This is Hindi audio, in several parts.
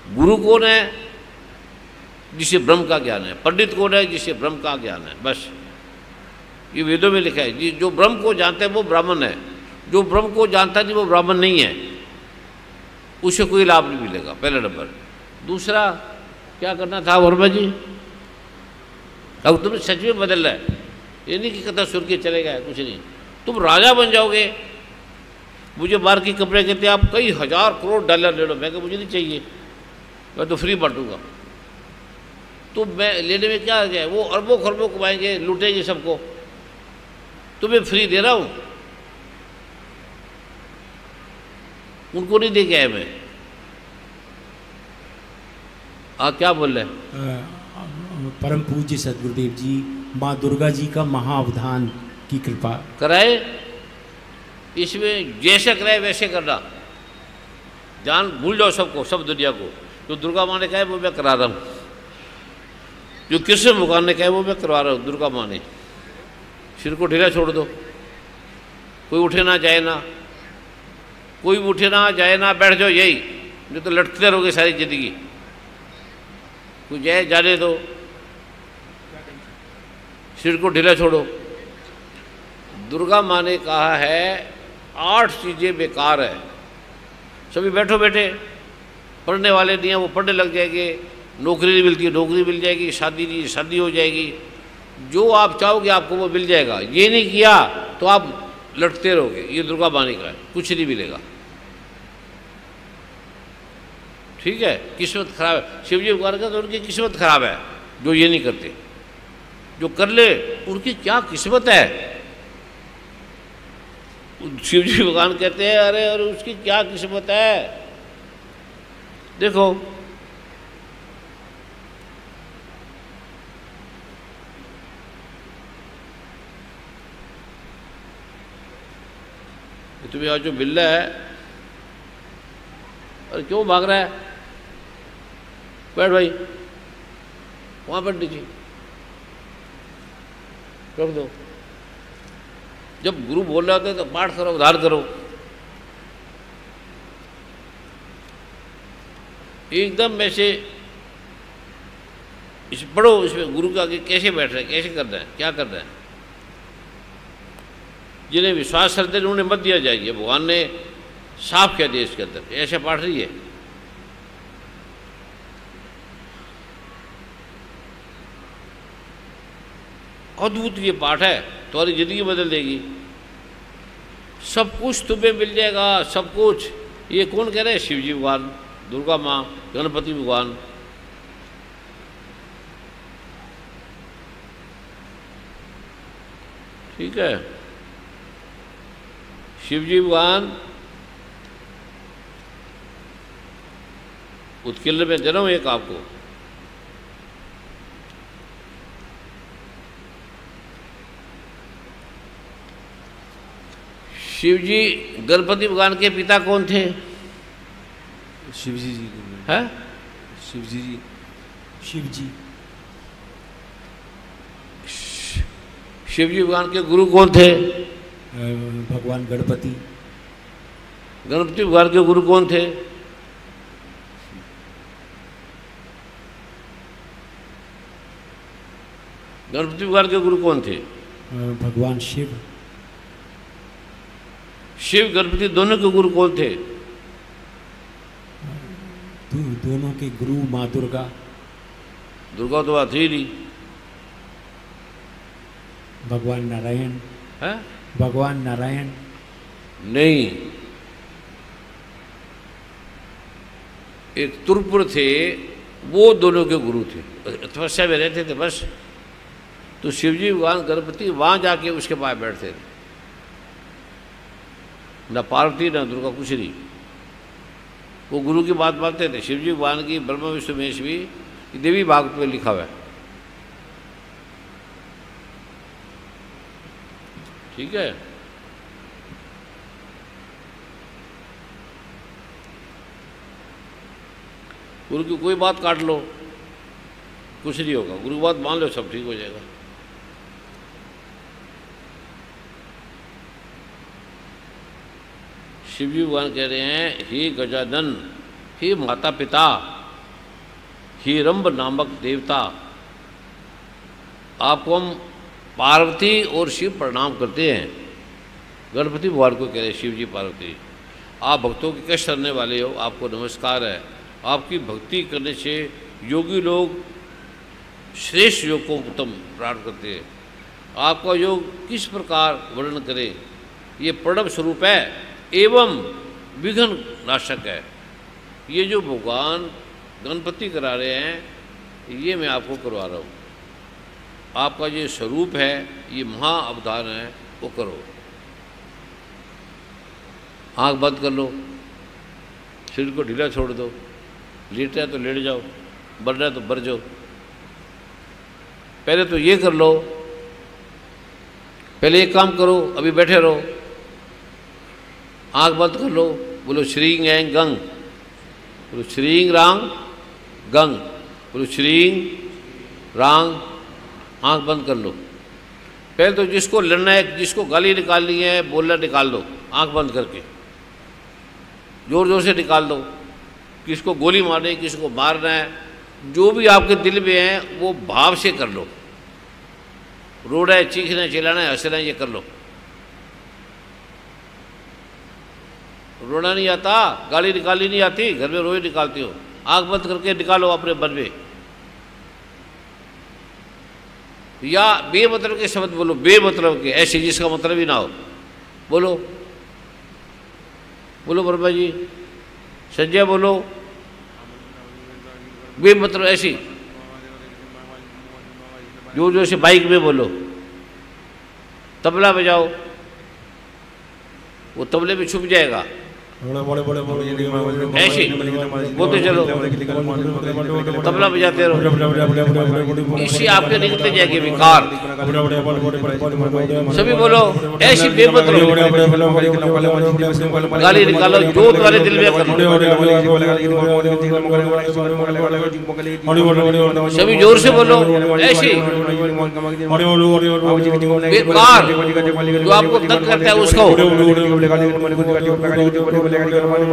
गुरु कौन है? जिसे ब्रह्म का ज्ञान है। पंडित कौन है? जिसे ब्रह्म का ज्ञान है। बस ये वेदों में लिखा है। जो ब्रह्म को जानता है वो ब्राह्मण है, जो ब्रह्म को जानता नहीं वो ब्राह्मण नहीं है, उसे कोई लाभ नहीं मिलेगा, पहला नंबर। दूसरा क्या करना था वर्मा जी? अब तुमने सच में बदल रहा है, ये नहीं कि कथा सुन के चले गए, कुछ नहीं। तुम राजा बन जाओगे। मुझे बाहर की कंपनी कहते हैं आप कई हजार करोड़ डॉलर ले लो, मैं कहा मुझे नहीं चाहिए, मैं तो फ्री बांटूंगा। तो मैं लेने में क्या आ गया? वो अरबों खरबों कमाएंगे, लूटेंगे सबको, तुम्हें फ्री दे रहा हूं, उनको नहीं दे के आया मैं। क्या बोल रहे? परम पूज्य सदगुरुदेव जी माँ दुर्गा जी का महाअवधान की कृपा कराए। इसमें जैसे कराए वैसे करना, जान भूल जाओ सबको, सब दुनिया को। जो दुर्गा माँ ने कहा है वो मैं करा रहा हूँ, जो कृष्ण भगवान ने कहा है वो मैं करवा रहा हूँ। दुर्गा माँ ने सिर को ढीला छोड़ दो, कोई उठे ना जाए ना, कोई उठे ना जाए ना, बैठ जाओ यही, नहीं तो लटकते रहोगे सारी जिंदगी। कोई जाए जाने दो, सिर को ढीला छोड़ो। दुर्गा माँ ने कहा है 8 चीज़ें बेकार है। सभी बैठो बैठे, पढ़ने वाले नहीं हैं वो पढ़ने लग जाएंगे, नौकरी नहीं मिलती नौकरी मिल जाएगी, शादी नहीं शादी हो जाएगी, जो आप चाहोगे आपको वो मिल जाएगा। ये नहीं किया तो आप लटते रहोगे। ये दुर्गा माँ ने कहा है, कुछ नहीं मिलेगा। ठीक है, किस्मत खराब है। शिवजी भगवान का तो उनकी किस्मत खराब है जो ये नहीं करते, जो कर ले उनकी क्या किस्मत है। शिवजी भगवान कहते हैं अरे अरे उसकी क्या किस्मत है। देखो तुम्हें आज जो मिल रहा है, अरे क्यों भाग रहा है? बैठ भाई, वहां बैठ दीजिए, रख दो। जब गुरु बोल रहे होते हैं तो पाठ करो, उद्धार करो। एकदम वैसे इस पढ़ो, इसमें गुरु के आगे कैसे बैठ रहे हैं, कैसे कर रहे हैं, क्या कर रहे हैं। जिन्हें विश्वास करते हैं उन्हें मत दिया जाएगी। भगवान ने साफ कह दिया इसके अंदर, ऐसे पाठ रही है। अद्भुत ये पाठ है, तुम्हारी जिंदगी बदल देगी। सब कुछ तुम्हें मिल जाएगा, सब कुछ। ये कौन कह रहे हैं? शिवजी भगवान, दुर्गा माँ, गणपति भगवान। ठीक है, शिवजी भगवान उत्कीर्ण में जन्म एक आपको। शिवजी गणपति भगवान के पिता कौन थे? शिवजी जी है? शिवजी जी, शिवजी। शिवजी भगवान के गुरु कौन थे? भगवान गणपति। गणपति भगवान के गुरु कौन थे? गणपति भगवान के गुरु कौन थे? भगवान शिव। शिव गणपति दोनों के गुरु कौन थे? दोनों के गुरु माँ दुर्गा। दुर्गा तो बात ही नहीं। भगवान नारायण है? भगवान नारायण नहीं, एक तुरपुर थे, वो दोनों के गुरु थे, तपस्या में रहते थे बस। तो शिवजी भगवान गणपति वहां जाके उसके पास बैठते थे, न पार्वती न दुर्गा, कुछ नहीं। वो गुरु की बात मानते थे। शिवजी भगवान की ब्रह्मा विष्णु महेश भी देवी भागवत में लिखा हुआ है। ठीक है, गुरु की कोई बात काट लो, कुछ नहीं होगा। गुरु की बात मान लो, सब ठीक हो जाएगा। शिवजी भगवान कह रहे हैं, हे गजानन, हे माता पिता, हिरंब नामक देवता, आपको हम पार्वती और शिव प्रणाम करते हैं। गणपति भगवान को कह रहे शिव जी पार्वती, आप भक्तों के कष्ट करने वाले हो, आपको नमस्कार है। आपकी भक्ति करने से योगी लोग श्रेष्ठ योग को उत्तम प्राप्त करते हैं। आपका योग किस प्रकार वर्णन करें, ये प्रणव स्वरूप है एवं विघ्न नाशक है। ये जो भगवान गणपति करा रहे हैं ये मैं आपको करवा रहा हूँ। आपका ये स्वरूप है, ये महा अवतार है, वो करो। आँख बंद कर लो, शरीर को ढीला छोड़ दो, लेटा है तो लेट जाओ, बढ़ रहा है तो बढ़ जाओ। पहले तो ये कर लो, पहले एक काम करो, अभी बैठे रहो, आँख बंद कर लो, बोलो श्रींग एंग गंग, बोलो श्रींग रांग गंग, बोलो श्रींग रांग, आँख बंद कर लो। पहले तो जिसको लड़ना है, जिसको गाली निकालनी है, बोलना निकाल दो, आँख बंद करके जोर जोर से निकाल दो। किसको गोली मारनी है, किसको मारना है, जो भी आपके दिल में है वो भाव से कर लो। रोना है, चीखना है, चिल्लाना है, हंसना है, ये कर लो। रोना नहीं आता, गाली निकालनी नहीं आती, घर में रोई निकालती हो, आंख बंद करके निकालो अपने मन में। या बेमतलब के शब्द बोलो, बेमतलब के, ऐसे जिसका मतलब ही ना हो, बोलो बोलो वर्मा जी, संजय बोलो, बेमतलब ऐसी जोर जोर से बाइक में बोलो। तबला बजाओ, वो तबले में छुप जाएगा, ऐसे बोलते चलो, तबला बजाते रहो, इससे आपके निकलते जाएंगे विकार। सभी बोलो ऐसी बेमतलब, गाली निकालो जो तुम्हारे दिल में करो, सभी जोर से बोलो ऐसी बेकार जो आपको तंग करता है उसको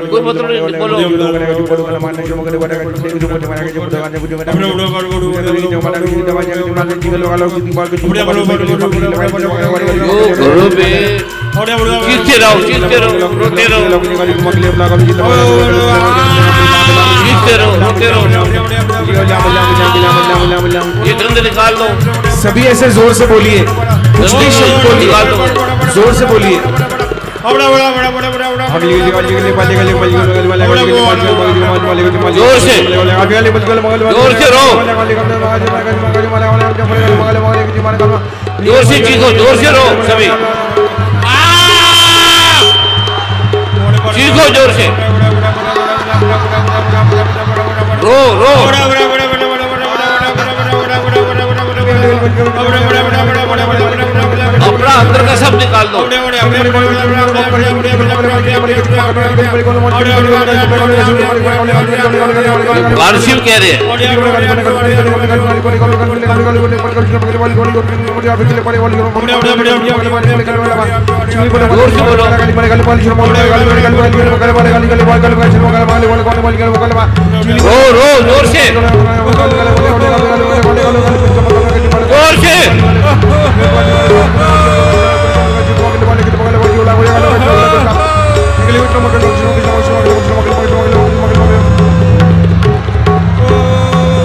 कोई मतलब नहीं, बोलो गुरु में जीतते रहो, जीतते रहो, रोते रहो, जीतते रहो, रोते रहो, ये गंद निकाल दो। सभी ऐसे जोर से बोलिए, कुछ भी शब्द बोलिए, जोर से बोलिए। जोर से जोर से रो, जोर से चीखो, जोर से रो, सभी चीखो जोर से, रो रो, अपना अंदर का सब निकाल दो। शिव कह रहे हैं रो रो जोर से, जोर से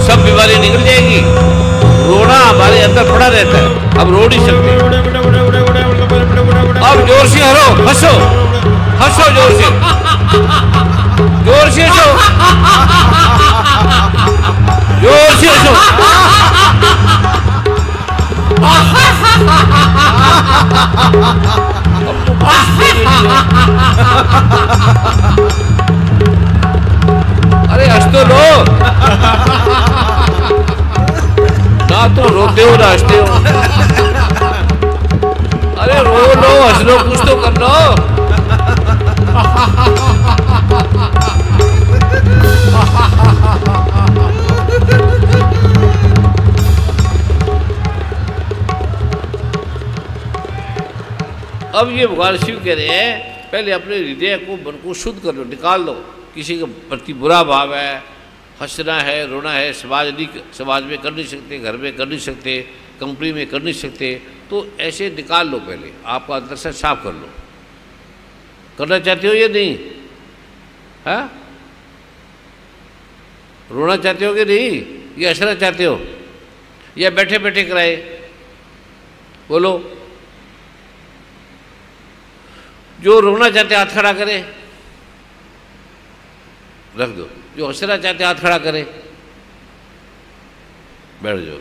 सब बीमारी निकल जाएगी। रोना हमारे अंदर पड़ा रहता है, अब रो नहीं सकते। अब जोर से हरो, हंसो, हंसो जोर से, जोर से हंसो, जोर से हंसो। अरे हंस तो लो, ना तो रोते हो ना हंसते हो। अरे रो लो, हंस लो, कुछ तो कर लो। अब ये भगवान शिव कह रहे हैं पहले अपने हृदय को, मन को शुद्ध कर लो, निकाल लो। किसी के प्रति बुरा भाव है, हंसना है, रोना है, समाज में कर नहीं सकते, घर में कर नहीं सकते, कंपनी में कर नहीं सकते, तो ऐसे निकाल लो, पहले आपका अंदर से साफ कर लो। करना चाहते हो या नहीं? हाँ, रोना चाहते हो कि नहीं, या हंसना चाहते हो, या बैठे बैठे कराए? बोलो। जो रोना चाहते हाथ खड़ा करे, रख दो। जो हंसना चाहते हाथ खड़ा करे, बैठ जाओ।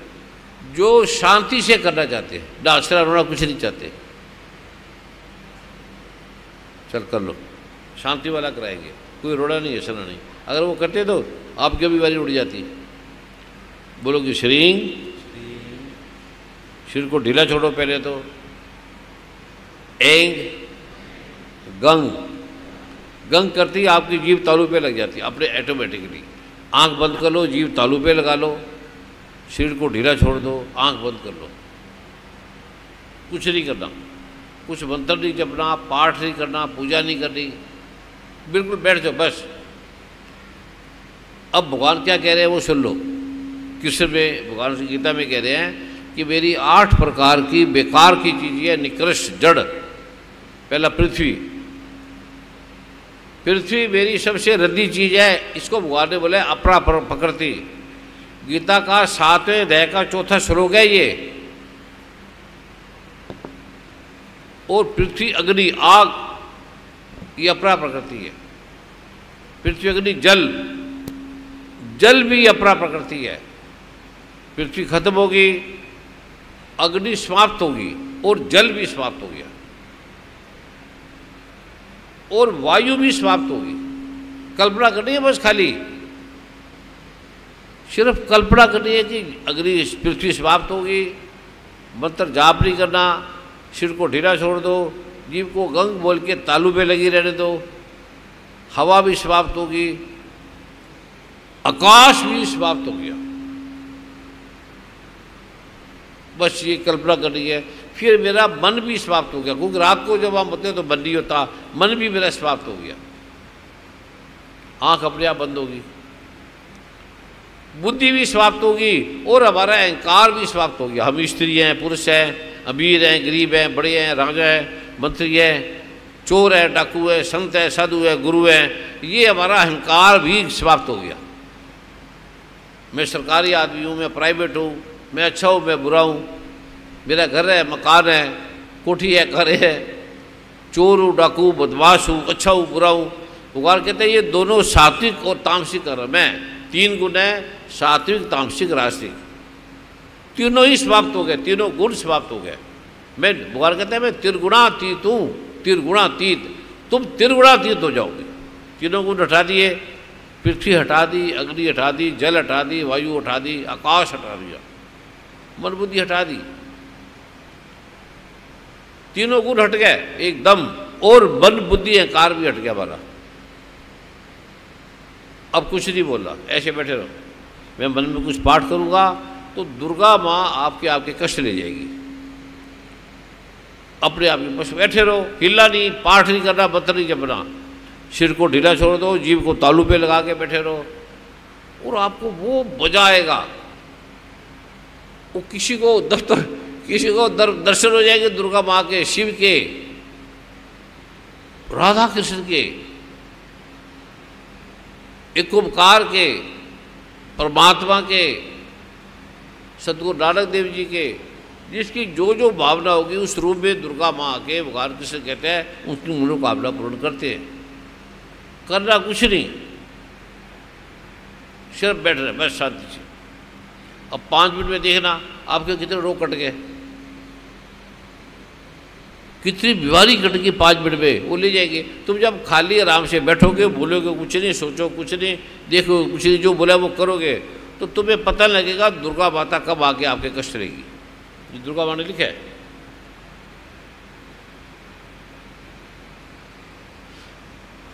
जो शांति से करना चाहते हैं, ना हंसना रोना कुछ नहीं चाहते, चल कर लो, शांति वाला कराएंगे, कोई रोना नहीं, हंसना नहीं। अगर वो करते तो आपकी भी बारी उड़ जाती। बोलोगे श्रींग, सिर को ढीला छोड़ो पहले तो। एंग, गंग, गंग करती है आपकी जीभ तालू पे लग जाती है अपने ऑटोमेटिकली। आंख बंद कर लो, जीभ तालू पे लगा लो, सिर को ढीला छोड़ दो, आंख बंद कर लो, कुछ नहीं करना, कुछ मंत्र नहीं जपना, पाठ नहीं करना, पूजा नहीं करनी, बिल्कुल बैठ जाओ बस। अब भगवान क्या कह रहे हैं वो सुन लो। कृष्ण में, भगवान श्री गीता में कह रहे हैं कि मेरी 8 प्रकार की बेकार की चीज़ें है, निकृष्ट जड़। पहला पृथ्वी, पृथ्वी मेरी सबसे रद्दी चीज़ है, इसको भगवान ने बोला अपरा प्रकृति। गीता का 7वें अध्याय का 4था श्लोक है ये। और पृथ्वी, अग्नि, आग, ये अपरा प्रकृति है। पृथ्वी, अग्नि, जल, जल भी अपरा प्रकृति है। पृथ्वी खत्म होगी, अग्नि समाप्त होगी और जल भी समाप्त हो गया, और वायु भी समाप्त होगी। कल्पना करनी है बस, खाली सिर्फ कल्पना करनी है कि अग्नि, पृथ्वी समाप्त होगी। मंत्र जाप नहीं करना, सिर को ढीला छोड़ दो, जीभ को गंग बोल के तालू पे लगी रहने दो। हवा भी समाप्त होगी, आकाश भी समाप्त हो गया। बस ये कल्पना करनी है। फिर मेरा मन भी समाप्त हो गया, क्योंकि रात को जब हम होते तो मन नहीं होता, मन भी मेरा समाप्त हो गया। आंख अपने आप बंद होगी, बुद्धि भी समाप्त होगी, और हमारा अहंकार भी समाप्त हो गया। हम स्त्री हैं, पुरुष हैं, अमीर हैं, गरीब हैं, बड़े हैं, राजा हैं, मंत्री हैं, चोर है, डाकू है, संत है, साधु है, गुरु है, ये हमारा अहंकार भी समाप्त हो गया। मैं सरकारी आदमी हूँ, मैं प्राइवेट हूँ, मैं अच्छा हूँ, मैं बुरा हूँ, मेरा घर है, मकान है, कोठी है, घर है, चोर हूँ, डाकू, बदमाश हूँ, अच्छा हूँ, बुरा हूँ। भगवान कहते हैं ये दोनों सात्विक और तामसिक कर्म है। 3 गुण है, सात्विक, तामसिक, राजसिक, तीनों ही समाप्त हो गए, तीनों गुण समाप्त हो गए। मैं, भगवान कहते हैं मैं त्रिगुणातीत हूँ, त्रिगुणातीत, तुम त्रिगुणातीत हो जाओगे। तीनों गुण हटा दिए, पृथ्वी हटा दी, अग्नि हटा दी, जल हटा दी, वायु हटा दी, आकाश हटा दिया, मन बुद्धि हटा दी, तीनों गुण हट गए एकदम, और मन बुद्धि अहंकार भी हट गया हमारा। अब कुछ नहीं बोल रहा, ऐसे बैठे रहो। मैं मन में कुछ पाठ करूंगा तो दुर्गा माँ आपके कष्ट ले जाएगी। अपने आप में बस बैठे रहो, हिलना नहीं, पाठ नहीं करना, मंत्र नहीं जपना, सिर को ढीला छोड़ दो, जीभ को तालू पे लगा के बैठे रहो, और आपको वो बजाएगा। वो किसी को दर्शन हो जाएंगे दुर्गा माँ के, शिव के, राधा कृष्ण के, एक ओंकार के, परमात्मा के, सतगुरु नानक देव जी के। जिसकी जो जो भावना होगी उस रूप में दुर्गा माँ के, भगवान कृष्ण कहते हैं, उसकी मनोकामना पूर्ण करते हैं। करना कुछ नहीं, सिर्फ बैठ रहे बस शांति से। अब 5 मिनट में देखना आपके कितने रोग कट गए, कितनी बीमारी कट गई 5 मिनट में, वो ले जाएंगे। तुम जब खाली आराम से बैठोगे, बोलोगे कुछ नहीं, सोचो कुछ नहीं, देखो कुछ नहीं, जो बोला वो करोगे, तो तुम्हें पता लगेगा दुर्गा माता कब आके आपके कष्ट लेगी। ये दुर्गा माँ ने लिखा है।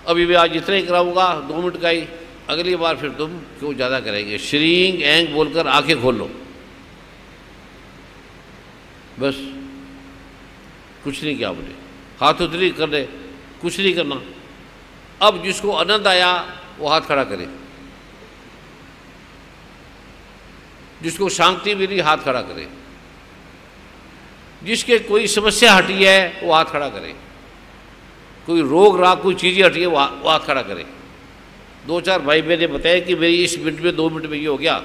अभी मैं आज इतना ही कराऊंगा, 2 मिनट का ही। अगली बार फिर तुम क्यों ज़्यादा करेंगे। श्रींग एंग बोलकर आंखें खोल लो, बस कुछ नहीं किया बोले, हाथ उतरी कर दे, कुछ नहीं करना। अब जिसको आनंद आया वो हाथ खड़ा करे, जिसको शांति मिली हाथ खड़ा करे, जिसके कोई समस्या हटी है वो हाथ खड़ा करे, कोई रोग राग कोई चीज़ें हटी है वो हाथ खड़ा करे। 2-4 भाई मैंने बताया कि मेरी इस मिनट में 2 मिनट में ये हो गया,